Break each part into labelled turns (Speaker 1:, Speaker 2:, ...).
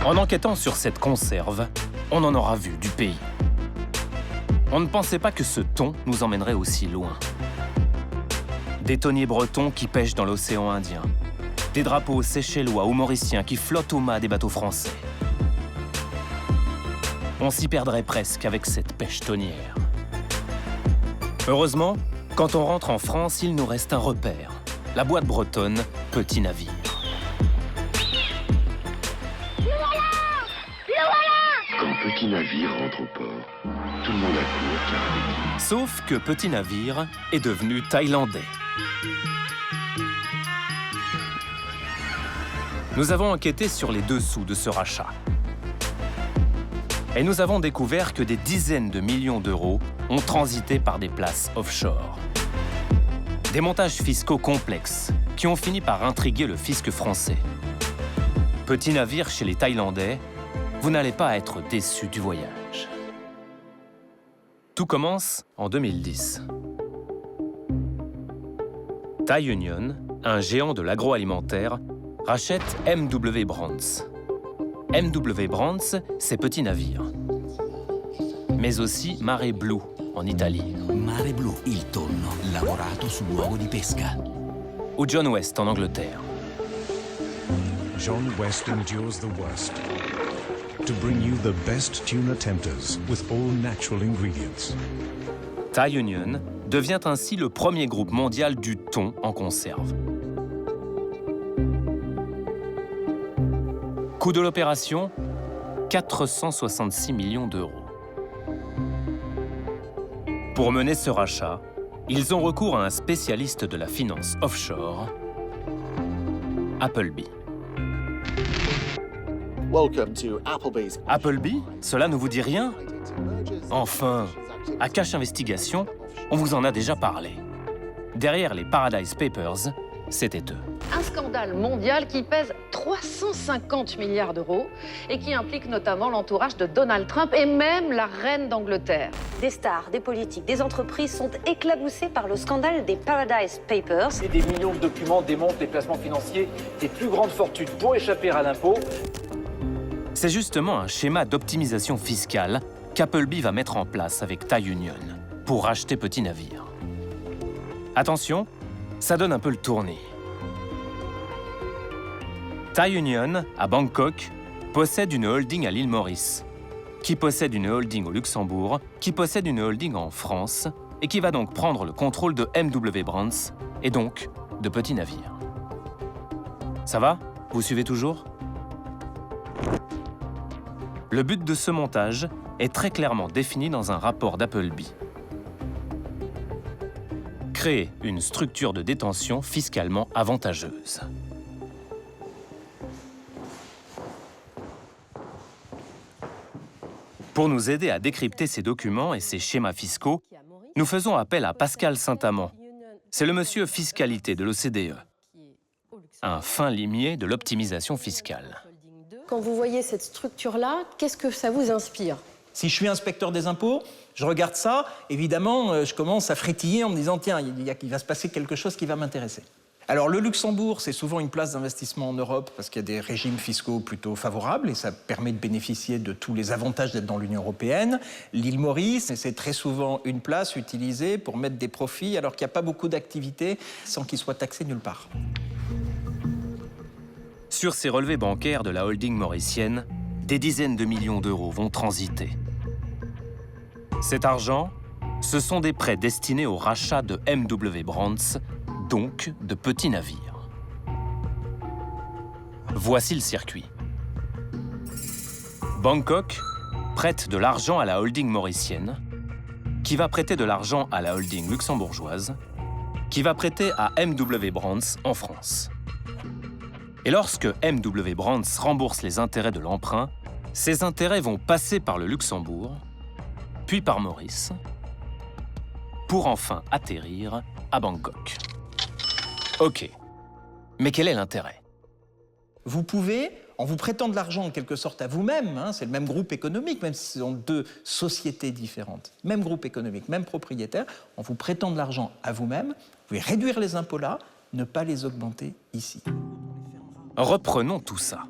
Speaker 1: En enquêtant sur cette conserve, on en aura vu du pays. On ne pensait pas que ce thon nous emmènerait aussi loin. Des thoniers bretons qui pêchent dans l'océan Indien. Des drapeaux séchellois ou mauriciens qui flottent au mât des bateaux français. On s'y perdrait presque avec cette pêche thonière. Heureusement, quand on rentre en France, il nous reste un repère. La boîte bretonne, Petit Navire.
Speaker 2: Quand Petit Navire rentre au port, tout le monde accourt car avec lui.
Speaker 1: Sauf que Petit Navire est devenu thaïlandais. Nous avons enquêté sur les dessous de ce rachat. Et nous avons découvert que des dizaines de millions d'euros ont transité par des places offshore. Des montages fiscaux complexes qui ont fini par intriguer le fisc français. Petit Navire chez les Thaïlandais, vous n'allez pas être déçus du voyage. Tout commence en 2010. Thai Union, un géant de l'agroalimentaire, rachète MW Brands. MW Brands, c'est Petit Navire. Mais aussi Mare Blu, en Italie.
Speaker 3: Mare Blu, il tonno, lavorato sul luogo di pesca.
Speaker 1: Ou John West, en Angleterre.
Speaker 4: John West endures the worst to bring you the best tuna tempters with all natural ingredients.
Speaker 1: Thai Union devient ainsi le premier groupe mondial du thon en conserve. Coût de l'opération, 466 millions d'euros. Pour mener ce rachat, ils ont recours à un spécialiste de la finance offshore, Appleby.
Speaker 5: Welcome to Applebee's.
Speaker 1: Appleby, cela ne vous dit rien? Enfin, à Cash Investigation, on vous en a déjà parlé. Derrière les Paradise Papers, c'était eux.
Speaker 6: Un scandale mondial qui pèse 350 milliards d'euros et qui implique notamment l'entourage de Donald Trump et même la reine d'Angleterre.
Speaker 7: Des stars, des politiques, des entreprises sont éclaboussées par le scandale des Paradise Papers.
Speaker 8: Et des millions de documents démontrent les placements financiers des plus grandes fortunes pour échapper à l'impôt.
Speaker 1: C'est justement un schéma d'optimisation fiscale qu'Appleby va mettre en place avec Thai Union pour racheter Petit Navire. Attention, ça donne un peu le tournis. Thai Union, à Bangkok, possède une holding à l'île Maurice, qui possède une holding au Luxembourg, qui possède une holding en France, et qui va donc prendre le contrôle de MW Brands, et donc de Petit Navire. Ça va? Vous suivez toujours? Le but de ce montage est très clairement défini dans un rapport d'Appleby. Créer une structure de détention fiscalement avantageuse. Pour nous aider à décrypter ces documents et ces schémas fiscaux, nous faisons appel à Pascal Saint-Amand. C'est le monsieur fiscalité de l'OCDE, un fin limier de l'optimisation fiscale.
Speaker 9: Quand vous voyez cette structure-là, qu'est-ce que ça vous inspire?
Speaker 10: Si je suis inspecteur des impôts, je regarde ça, évidemment, je commence à frétiller en me disant « Tiens, il va se passer quelque chose qui va m'intéresser ». Alors le Luxembourg, c'est souvent une place d'investissement en Europe parce qu'il y a des régimes fiscaux plutôt favorables et ça permet de bénéficier de tous les avantages d'être dans l'Union européenne. L'île Maurice, c'est très souvent une place utilisée pour mettre des profits alors qu'il n'y a pas beaucoup d'activités sans qu'ils soient taxés nulle part.
Speaker 1: Sur ces relevés bancaires de la holding mauricienne, des dizaines de millions d'euros vont transiter. Cet argent, ce sont des prêts destinés au rachat de MW Brands, donc de Petit Navire. Voici le circuit. Bangkok prête de l'argent à la holding mauricienne, qui va prêter de l'argent à la holding luxembourgeoise, qui va prêter à MW Brands en France. Et lorsque MW Brands rembourse les intérêts de l'emprunt, ces intérêts vont passer par le Luxembourg, puis par Maurice, pour enfin atterrir à Bangkok. Ok, mais quel est l'intérêt?
Speaker 10: Vous pouvez, en vous prêtant de l'argent en quelque sorte à vous-même, c'est le même groupe économique, même si ce sont deux sociétés différentes, même groupe économique, même propriétaire, en vous prêtant de l'argent à vous-même, vous pouvez réduire les impôts là, ne pas les augmenter ici.
Speaker 1: Reprenons tout ça.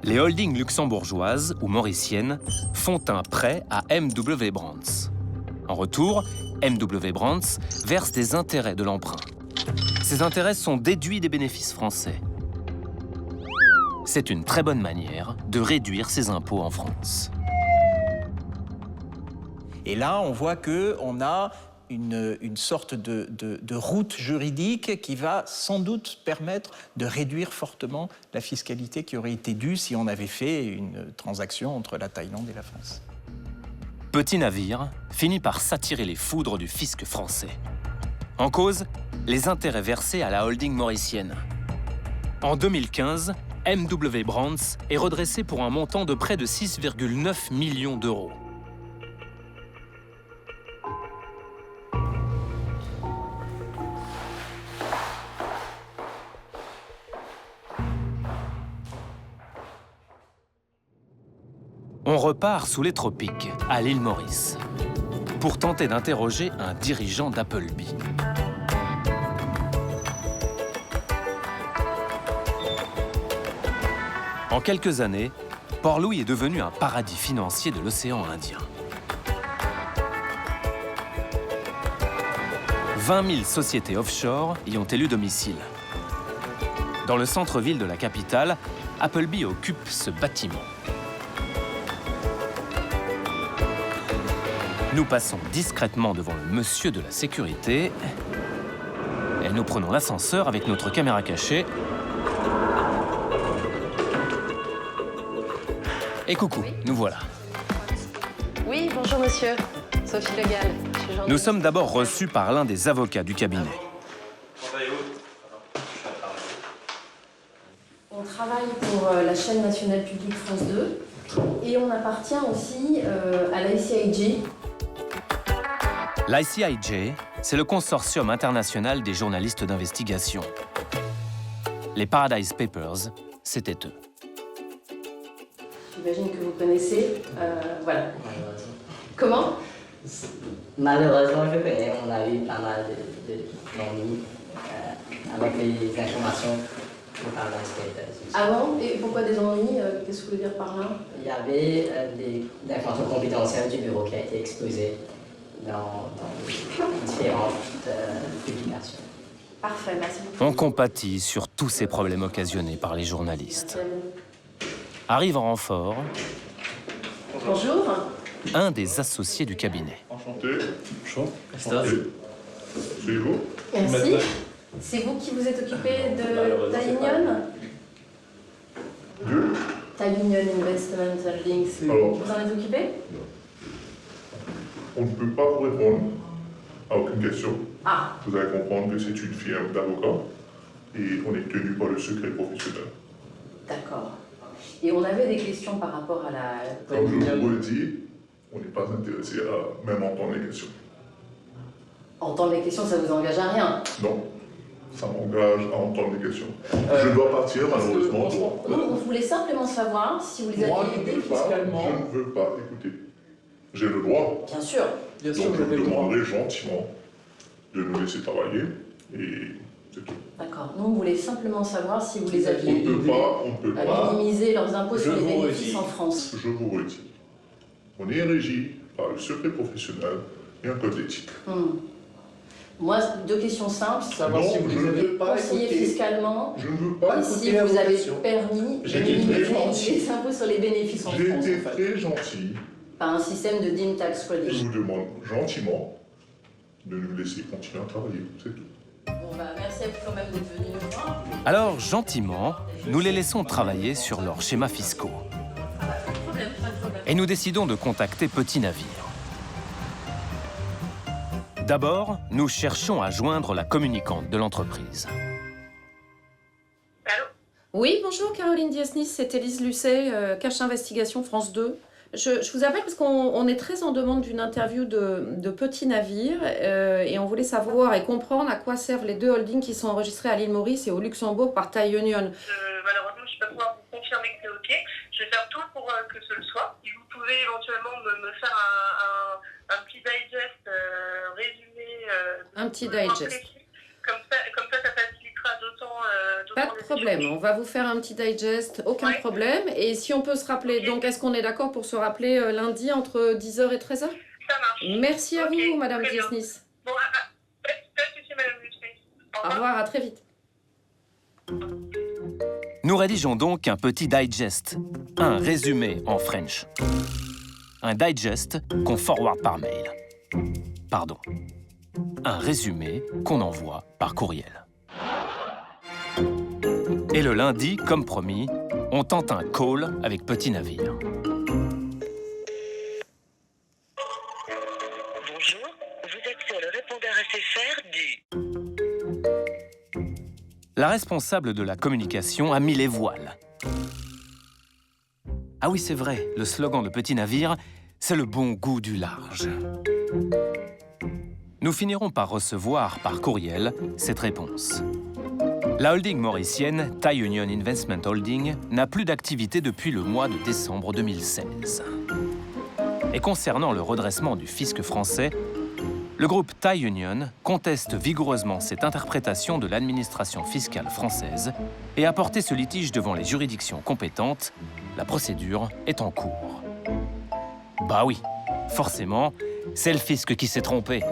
Speaker 1: Les holdings luxembourgeoises ou mauriciennes font un prêt à M.W. Brands. En retour, M.W. Brands verse des intérêts de l'emprunt. Ces intérêts sont déduits des bénéfices français. C'est une très bonne manière de réduire ses impôts en France.
Speaker 10: Et là, on voit qu'on a une sorte de route juridique qui va sans doute permettre de réduire fortement la fiscalité qui aurait été due si on avait fait une transaction entre la Thaïlande et la France.
Speaker 1: Petit Navire finit par s'attirer les foudres du fisc français. En cause, les intérêts versés à la holding mauricienne. En 2015, M.W. Brands est redressé pour un montant de près de 6,9 millions d'euros. On repart sous les tropiques, à l'île Maurice, pour tenter d'interroger un dirigeant d'Appleby. En quelques années, Port-Louis est devenu un paradis financier de l'océan Indien. 20 000 sociétés offshore y ont élu domicile. Dans le centre-ville de la capitale, Appleby occupe ce bâtiment. Nous passons discrètement devant le monsieur de la sécurité et nous prenons l'ascenseur avec notre caméra cachée. Et coucou, nous voilà.
Speaker 9: Oui, bonjour monsieur. Sophie Le Gall.
Speaker 1: Nous sommes d'abord reçus par l'un des avocats du cabinet.
Speaker 9: On travaille pour la chaîne nationale publique France 2 et on appartient aussi à l'ICIJ.
Speaker 1: L'ICIJ, c'est le consortium international des journalistes d'investigation. Les Paradise Papers, c'était eux.
Speaker 9: J'imagine que vous connaissez. Voilà. Comment?
Speaker 11: Malheureusement, je connais. On a eu pas mal d'ennuis avec les informations des Paradise Papers.
Speaker 9: Ah bon? Et pourquoi des ennuis? Qu'est-ce que vous voulez dire par là?
Speaker 11: Il y avait des informations confidentielles du bureau qui a été exposées dans différentes publications.
Speaker 9: Parfait, merci beaucoup.
Speaker 1: On compatit sur tous ces problèmes occasionnés par les journalistes. Arrive en renfort
Speaker 9: Bonjour.
Speaker 1: un des associés du cabinet.
Speaker 12: Enchanté. Enchanté. C'est vous?
Speaker 9: Merci. C'est vous qui vous êtes occupé de Thai Union? Thai Union Investment Holdings.
Speaker 12: Alors,
Speaker 9: vous en êtes occupé?
Speaker 12: on ne peut pas vous répondre à aucune question.
Speaker 9: Ah.
Speaker 12: Vous allez comprendre que c'est une firme d'avocats et on est tenu par le secret professionnel.
Speaker 9: D'accord. Et on avait des questions par rapport à la...
Speaker 12: Comme je vous le dis, on n'est pas intéressé à même entendre les questions.
Speaker 9: Entendre les questions, ça vous engage à rien?
Speaker 12: Non, ça m'engage à entendre les questions. Je dois partir malheureusement.
Speaker 9: On voulait simplement savoir si vous les aviez aidés fiscalement.
Speaker 12: Je ne veux pas, écoutez. J'ai le droit.
Speaker 9: Bien sûr.
Speaker 12: Donc je vous demanderai gentiment de nous laisser travailler et c'est tout.
Speaker 9: D'accord. Nous, on voulait simplement savoir si vous les aviez aidés
Speaker 12: On ne peut pas.
Speaker 9: à minimiser leurs impôts sur les
Speaker 12: vous
Speaker 9: bénéfices
Speaker 12: redis.
Speaker 9: en France.
Speaker 12: Je vous redis. On est régi par le secret professionnel et un code d'éthique.
Speaker 9: Moi, deux questions simples.
Speaker 12: Savoir si vous les avez
Speaker 9: conseillé fiscalement.
Speaker 12: Je ne veux pas
Speaker 9: et si
Speaker 12: écouter
Speaker 9: vous
Speaker 12: vos
Speaker 9: avez
Speaker 12: questions.
Speaker 9: permis de
Speaker 12: J'ai été
Speaker 9: minimiser
Speaker 12: très gentil.
Speaker 9: les impôts sur les bénéfices en France.
Speaker 12: J'ai été
Speaker 9: en fait.
Speaker 12: très gentil.
Speaker 9: Par un système de dim tax
Speaker 12: Je
Speaker 9: credit.
Speaker 12: vous demande gentiment de nous laisser continuer à travailler, c'est tout.
Speaker 9: Bon, bah, merci à vous quand même d'être venu nous voir.
Speaker 1: Alors, gentiment, nous les laissons travailler sur leurs schémas fiscaux.
Speaker 9: Pas de problème, pas de problème.
Speaker 1: Et nous décidons de contacter Petit Navire. D'abord, nous cherchons à joindre la communicante de l'entreprise.
Speaker 9: Oui, bonjour Caroline Diasnis, c'est Élise Lucet, Cache Investigation France 2. Je vous appelle parce qu'on est très en demande d'une interview de Petit Navire et on voulait savoir et comprendre à quoi servent les deux holdings qui sont enregistrés à l'île Maurice et au Luxembourg par Thai Union.
Speaker 13: Malheureusement, je ne peux pas pouvoir vous confirmer que c'est OK. Je vais faire tout pour que ce le soit. Si vous pouvez éventuellement me faire un petit digest résumé.
Speaker 9: Un petit digest.
Speaker 13: Comme ça facilitera d'autant.
Speaker 9: Pas de problème, on va vous faire un petit digest, aucun problème. Et si on peut se rappeler, donc est-ce qu'on est d'accord pour se rappeler lundi entre 10h et 13h?
Speaker 13: Ça marche.
Speaker 9: Merci à vous, Madame Diesnis.
Speaker 13: Bon, pas de souci, Madame Diesnis.
Speaker 9: Au revoir, à très vite.
Speaker 1: Nous rédigeons donc un petit digest, un résumé en French. Un digest qu'on forward par mail. Pardon. Un résumé qu'on envoie par courriel. Et le lundi, comme promis, on tente un call avec Petit Navire.
Speaker 14: Bonjour, vous êtes sur le répondeur SFR du...
Speaker 1: La responsable de la communication a mis les voiles. Ah oui, c'est vrai, le slogan de Petit Navire, c'est le bon goût du large. Nous finirons par recevoir par courriel cette réponse. La holding mauricienne Thai Union Investment Holding n'a plus d'activité depuis le mois de décembre 2016. Et concernant le redressement du fisc français, le groupe Thai Union conteste vigoureusement cette interprétation de l'administration fiscale française et a porté ce litige devant les juridictions compétentes. La procédure est en cours. Bah oui, forcément, c'est le fisc qui s'est trompé.